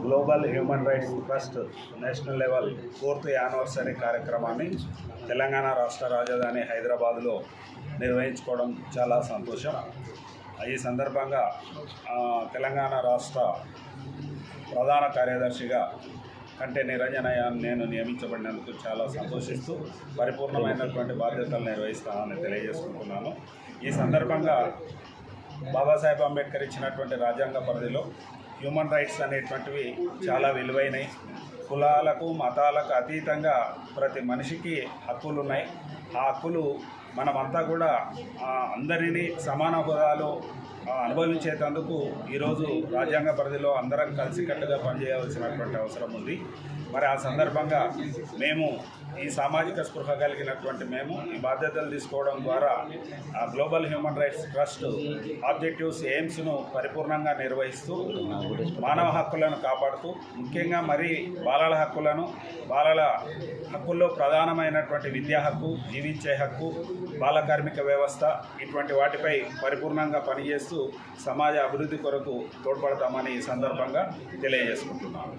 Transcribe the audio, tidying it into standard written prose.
Global human rights trust national level 4th anniversary కార్యక్రమాన్ని తెలంగాణ రాష్ట్ర రాజధాని హైదరాబాద్లో నిర్వహించుకోవడం చాలా సంతోషం. ఈ సందర్భంగా తెలంగాణ రాష్ట్ర ప్రధాన కార్యదర్శిగా కంటే నిరంజనయ్యను నేను నియమించబడినందుకు చాలా సంతోషిస్తూ పరిపూర్ణమైనటువంటి బాధ్యతలు నిర్వహిస్తానని తెలియజేసుకుంటున్నాను. ఈ సందర్భంగా బాబాసాహెబ్ అంబేద్కర్ ఇచ్చినటువంటి రాజ్యాంగ పరిధిలో హ్యూమన్ రైట్స్ అనేటువంటివి చాలా విలువైనవి. కులాలకు మతాలకు అతీతంగా ప్రతి మనిషికి హక్కులు ఉన్నాయి. ఆ హక్కులు మనమంతా కూడా అందరినీ సమాన హోదాలో అనుభవించేందుకు ఈరోజు రాజ్యాంగ పరిధిలో అందరం కలిసికట్టుగా పనిచేయవలసినటువంటి అవసరం ఉంది. మరి ఆ సందర్భంగా మేము ఈ సామాజిక స్పృహ కలిగినటువంటి మేము ఈ బాధ్యతలు తీసుకోవడం ద్వారా global human rights trust objectives ఎయిమ్స్ను పరిపూర్ణంగా నిర్వహిస్తూ మానవ హక్కులను కాపాడుతూ ముఖ్యంగా మరి బాలల హక్కుల్లో ప్రధానమైనటువంటి విద్యా హక్కు, జీవించే హక్కు, బాల కార్మిక వ్యవస్థ ఇటువంటి వాటిపై పరిపూర్ణంగా పనిచేస్తూ సమాజ అభివృద్ధి కొరకు తోడ్పడతామని ఈ సందర్భంగా తెలియజేసుకుంటున్నాను.